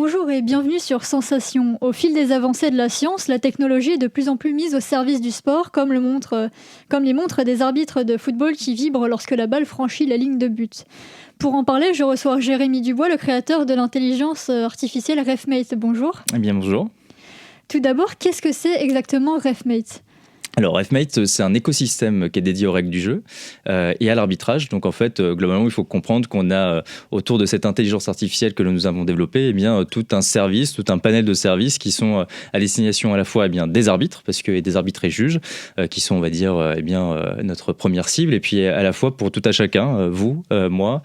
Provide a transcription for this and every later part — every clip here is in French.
Bonjour et bienvenue sur Sensation. Au fil des avancées de la science, la technologie est de plus en plus mise au service du sport, comme les montres des arbitres de football qui vibrent lorsque la balle franchit la ligne de but. Pour en parler, je reçois Jérémy Dubois, le créateur de l'intelligence artificielle RefMate. Bonjour. Eh bien, bonjour. Tout d'abord, qu'est-ce que c'est exactement RefMate ? Alors, RefMate, c'est un écosystème qui est dédié aux règles du jeu et à l'arbitrage. Donc, en fait, globalement, il faut comprendre qu'on a autour de cette intelligence artificielle que nous avons développée, tout un service, tout un panel de services qui sont à destination à la fois des arbitres, parce que des arbitres et juges, qui sont, on va dire, notre première cible, et puis à la fois pour tout à chacun, vous, moi,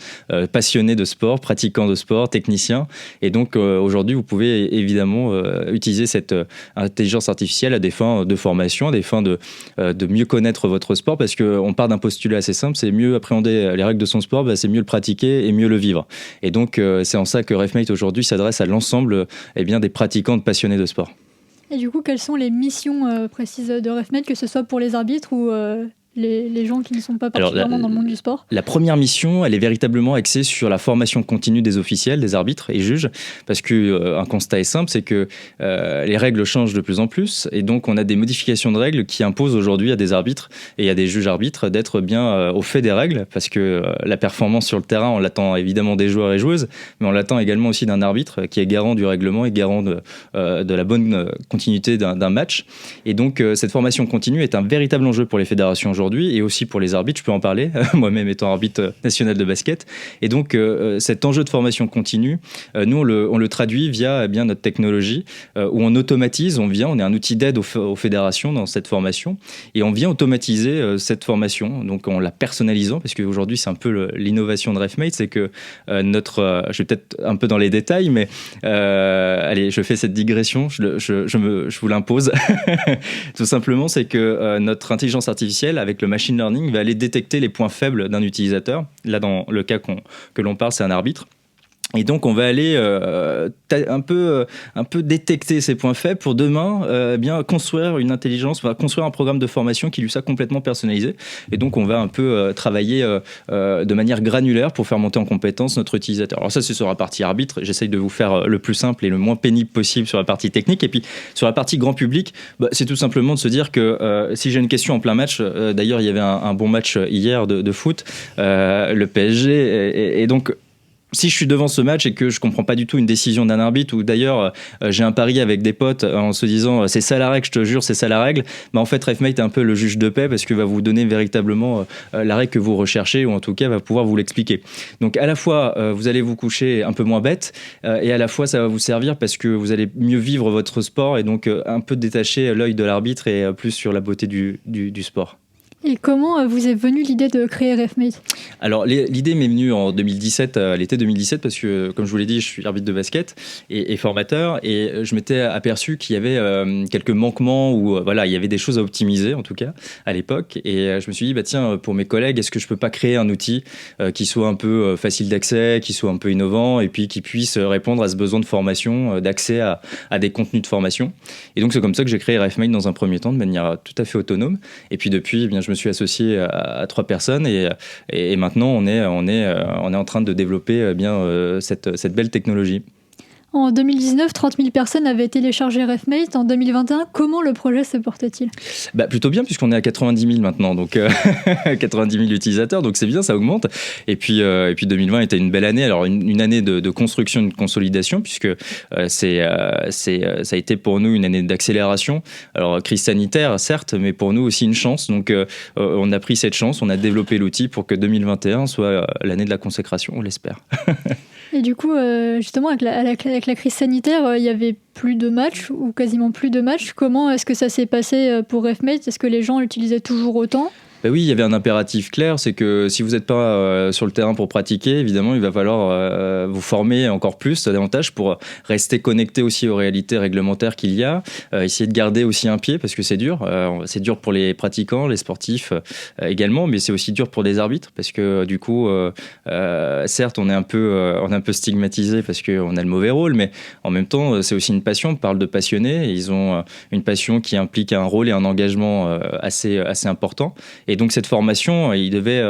passionnés de sport, pratiquants de sport, techniciens. Et donc, aujourd'hui, vous pouvez évidemment utiliser cette intelligence artificielle à des fins de formation, à des fins de mieux connaître votre sport, parce qu'on part d'un postulat assez simple, c'est mieux appréhender les règles de son sport, c'est mieux le pratiquer et mieux le vivre. Et donc c'est en ça que RefMate aujourd'hui s'adresse à l'ensemble des pratiquants, de passionnés de sport. Et du coup, quelles sont les missions précises de RefMate, que ce soit pour les arbitres ou les gens qui ne sont pas particulièrement dans le monde du sport? La première mission, elle est véritablement axée sur la formation continue des officiels, des arbitres et juges, parce qu'un constat est simple, c'est que les règles changent de plus en plus, et donc on a des modifications de règles qui imposent aujourd'hui à des arbitres et à des juges arbitres d'être bien au fait des règles, parce que la performance sur le terrain, on l'attend évidemment des joueurs et joueuses, mais on l'attend également aussi d'un arbitre qui est garant du règlement et garant de la bonne continuité d'un match. Et donc cette formation continue est un véritable enjeu pour les fédérations aujourd'hui, et aussi pour les arbitres, je peux en parler, moi-même étant arbitre national de basket. Et donc, cet enjeu de formation continue, nous, on le traduit via notre technologie, où on automatise, on est un outil d'aide aux fédérations dans cette formation, et on vient automatiser cette formation, donc en la personnalisant, parce qu'aujourd'hui, c'est un peu l'innovation de RefMate, c'est que je vais peut-être un peu dans les détails, mais allez, je fais cette digression, je vous l'impose. Tout simplement, c'est que notre intelligence artificielle, avec le machine learning, va aller détecter les points faibles d'un utilisateur. Là, dans le cas que l'on parle, c'est un arbitre. Et donc, on va aller un peu détecter ces points faibles pour demain construire une intelligence, construire un programme de formation qui lui soit complètement personnalisé. Et donc, on va un peu travailler de manière granulaire pour faire monter en compétence notre utilisateur. Alors ça, c'est sur la partie arbitre. J'essaye de vous faire le plus simple et le moins pénible possible sur la partie technique. Et puis, sur la partie grand public, c'est tout simplement de se dire que si j'ai une question en plein match, d'ailleurs, il y avait un bon match hier de foot, le PSG, et donc, si je suis devant ce match et que je comprends pas du tout une décision d'un arbitre, ou d'ailleurs j'ai un pari avec des potes en se disant c'est ça la règle, je te jure, c'est ça la règle, en fait RefMate est un peu le juge de paix, parce qu'il va vous donner véritablement la règle que vous recherchez, ou en tout cas va pouvoir vous l'expliquer. Donc à la fois vous allez vous coucher un peu moins bête, et à la fois ça va vous servir parce que vous allez mieux vivre votre sport, et donc un peu détacher l'œil de l'arbitre et plus sur la beauté du sport. Et comment vous est venue l'idée de créer RefMate ? Alors, l'idée m'est venue en 2017, l'été 2017, parce que, comme je vous l'ai dit, je suis arbitre de basket et formateur, et je m'étais aperçu qu'il y avait quelques manquements, ou il y avait des choses à optimiser, en tout cas, à l'époque. Et je me suis dit, tiens, pour mes collègues, est-ce que je peux pas créer un outil qui soit un peu facile d'accès, qui soit un peu innovant, et puis qui puisse répondre à ce besoin de formation, d'accès à des contenus de formation. Et donc, c'est comme ça que j'ai créé RefMate dans un premier temps, de manière tout à fait autonome. Et puis depuis, je me suis associé à 3 personnes, et maintenant on est en train de développer cette belle technologie. En 2019, 30 000 personnes avaient téléchargé RefMate. En 2021, comment le projet se porte-t-il ? Plutôt bien, puisqu'on est à 90 000 maintenant, donc 90 000 utilisateurs, donc c'est bien, ça augmente. Et puis 2020 était une belle année, alors une année de construction, de consolidation, puisque ça a été pour nous une année d'accélération. Alors crise sanitaire, certes, mais pour nous aussi une chance. Donc on a pris cette chance, on a développé l'outil pour que 2021 soit l'année de la consécration, on l'espère. Et du coup, justement, avec la crise sanitaire, il y avait plus de matchs, ou quasiment plus de matchs. Comment est-ce que ça s'est passé pour RefMate ? Est-ce que les gens l'utilisaient toujours autant ? Oui, il y avait un impératif clair, c'est que si vous n'êtes pas sur le terrain pour pratiquer, évidemment, il va falloir vous former encore plus, davantage, pour rester connecté aussi aux réalités réglementaires qu'il y a, essayer de garder aussi un pied, parce que c'est dur pour les pratiquants, les sportifs également, mais c'est aussi dur pour les arbitres, parce que du coup, certes, on est un peu stigmatisé parce qu'on a le mauvais rôle, mais en même temps, c'est aussi une passion. On parle de passionnés, et ils ont une passion qui implique un rôle et un engagement assez important. Et donc cette formation, il devait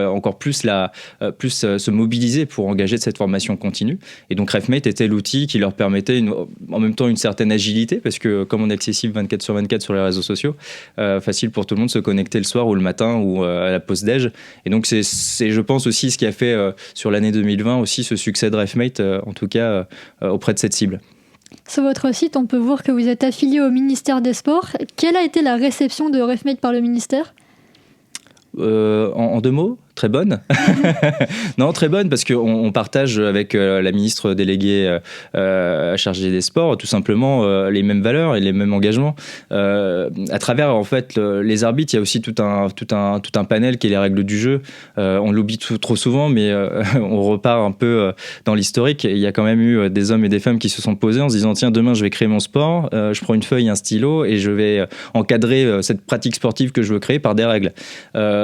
encore plus se mobiliser pour engager de cette formation continue. Et donc RefMate était l'outil qui leur permettait en même temps une certaine agilité, parce que comme on est accessible 24/24 sur les réseaux sociaux, facile pour tout le monde de se connecter le soir ou le matin ou à la pause déj. Et donc c'est je pense aussi ce qui a fait sur l'année 2020 aussi ce succès de RefMate, en tout cas auprès de cette cible. Sur votre site, on peut voir que vous êtes affilié au ministère des Sports. Quelle a été la réception de RefMate par le ministère ? En 2 mots, très bonne. Non, très bonne, parce qu'on partage avec la ministre déléguée chargée des sports tout simplement les mêmes valeurs et les mêmes engagements. À travers en fait les arbitres, il y a aussi tout un panel qui est les règles du jeu. On l'oublie trop souvent, mais on repart un peu dans l'historique. Il y a quand même eu des hommes et des femmes qui se sont posés en se disant tiens, demain je vais créer mon sport, je prends une feuille, un stylo et je vais encadrer cette pratique sportive que je veux créer par des règles.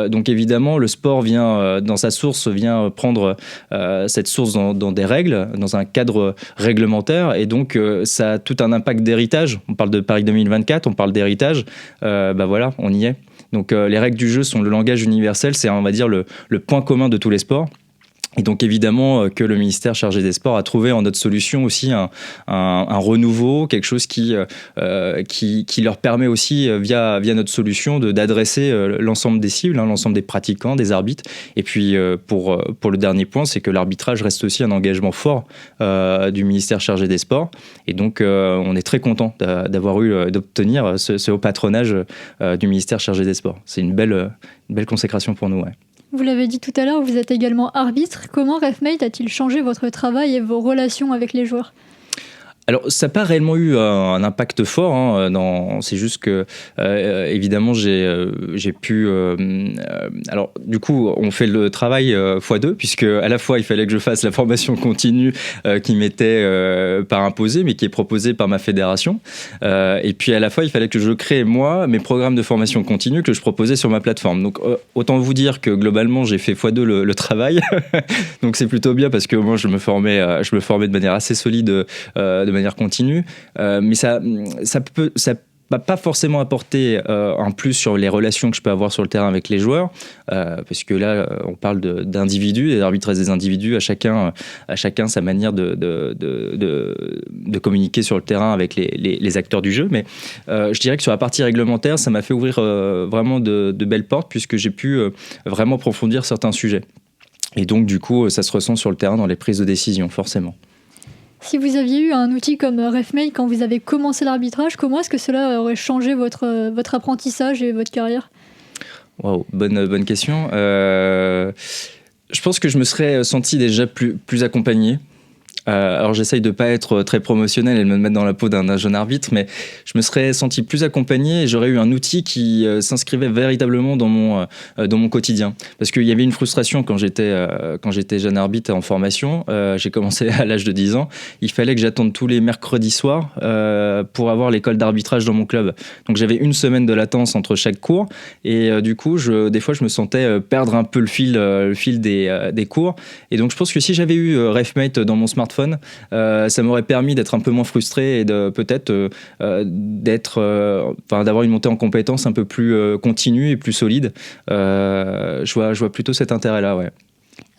Donc évidemment, le sport vient dans sa source, vient prendre cette source dans des règles, dans un cadre réglementaire, et donc ça a tout un impact d'héritage. On parle de Paris 2024, on parle d'héritage, voilà, on y est. Donc les règles du jeu sont le langage universel, c'est on va dire le point commun de tous les sports. Et donc évidemment que le ministère chargé des sports a trouvé en notre solution aussi un renouveau, quelque chose qui leur permet aussi via notre solution d'adresser l'ensemble des cibles, l'ensemble des pratiquants, des arbitres. Et puis pour le dernier point, c'est que l'arbitrage reste aussi un engagement fort du ministère chargé des sports. Et donc on est très content d'obtenir ce haut patronage du ministère chargé des sports. C'est une belle consécration pour nous, ouais. Vous l'avez dit tout à l'heure, vous êtes également arbitre. Comment RefMate a-t-il changé votre travail et vos relations avec les joueurs ? Alors, ça n'a pas réellement eu un impact fort. C'est juste que, évidemment, j'ai pu... alors, du coup, on fait le travail x2, puisque à la fois, il fallait que je fasse la formation continue qui m'était pas imposée, mais qui est proposée par ma fédération. Et puis, à la fois, il fallait que je crée, moi, mes programmes de formation continue que je proposais sur ma plateforme. Donc, autant vous dire que, globalement, j'ai fait x2 le travail. Donc, c'est plutôt bien, parce que moi, je me formais de manière assez solide de manière continue, mais ça va pas forcément apporter un plus sur les relations que je peux avoir sur le terrain avec les joueurs, parce que là on parle d'individus, des arbitres et des individus, à chacun sa manière de communiquer sur le terrain avec les acteurs du jeu. Mais je dirais que sur la partie réglementaire, ça m'a fait ouvrir vraiment de belles portes, puisque j'ai pu vraiment approfondir certains sujets, et donc du coup ça se ressent sur le terrain dans les prises de décision, forcément. Si vous aviez eu un outil comme RefMate quand vous avez commencé l'arbitrage, comment est-ce que cela aurait changé votre apprentissage et votre carrière ? Wow, bonne question. Je pense que je me serais senti déjà plus accompagné. Alors j'essaye de pas être très promotionnel et de me mettre dans la peau d'un jeune arbitre, mais je me serais senti plus accompagné et j'aurais eu un outil qui s'inscrivait véritablement dans mon quotidien. Parce qu'il y avait une frustration quand j'étais jeune arbitre en formation. J'ai commencé à l'âge de 10 ans. Il fallait que j'attende tous les mercredis soirs pour avoir l'école d'arbitrage dans mon club. Donc j'avais une semaine de latence entre chaque cours, et du coup des fois je me sentais perdre un peu le fil des cours. Et donc je pense que si j'avais eu RefMate dans mon smartphone, ça m'aurait permis d'être un peu moins frustré et de peut-être d'avoir une montée en compétences un peu plus continue et plus solide. Je vois plutôt cet intérêt-là, ouais.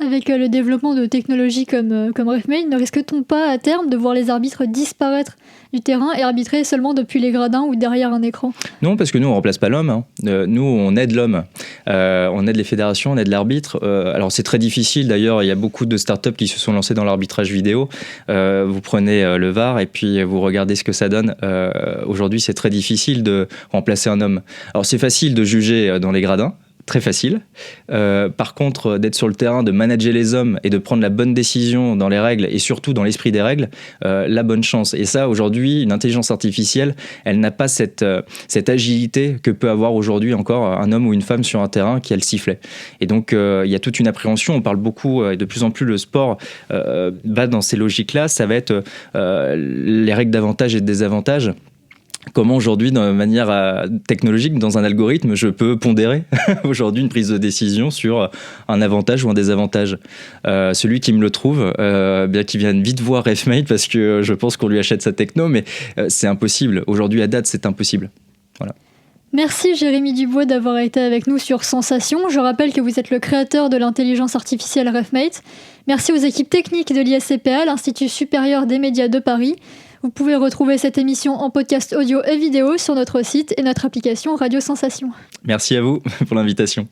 Avec le développement de technologies comme RefMate, ne risque-t-on pas à terme de voir les arbitres disparaître du terrain et arbitrer seulement depuis les gradins ou derrière un écran ? Non, parce que nous, on ne remplace pas l'homme. Nous, on aide l'homme. On aide les fédérations, on aide l'arbitre. Alors, c'est très difficile. D'ailleurs, il y a beaucoup de startups qui se sont lancées dans l'arbitrage vidéo. Vous prenez le VAR et puis vous regardez ce que ça donne. Aujourd'hui, c'est très difficile de remplacer un homme. Alors, c'est facile de juger dans les gradins. Très facile. Par contre, d'être sur le terrain, de manager les hommes et de prendre la bonne décision dans les règles et surtout dans l'esprit des règles, la bonne chance. Et ça, aujourd'hui, une intelligence artificielle, elle n'a pas cette agilité que peut avoir aujourd'hui encore un homme ou une femme sur un terrain qui a le sifflet. Et donc, il y a toute une appréhension. On parle beaucoup, et de plus en plus, le sport va dans ces logiques-là. Ça va être les règles d'avantages et de désavantages. Comment aujourd'hui, de manière technologique, dans un algorithme, je peux pondérer aujourd'hui une prise de décision sur un avantage ou un désavantage. Celui qui me le trouve, bien qu'il vienne vite voir RefMate, parce que je pense qu'on lui achète sa techno, mais c'est impossible. Aujourd'hui, à date, c'est impossible. Voilà. Merci Jérémy Dubois d'avoir été avec nous sur Sensation. Je rappelle que vous êtes le créateur de l'intelligence artificielle RefMate. Merci aux équipes techniques de l'ISCPA, l'Institut supérieur des médias de Paris. Vous pouvez retrouver cette émission en podcast audio et vidéo sur notre site et notre application Radio Sensation. Merci à vous pour l'invitation.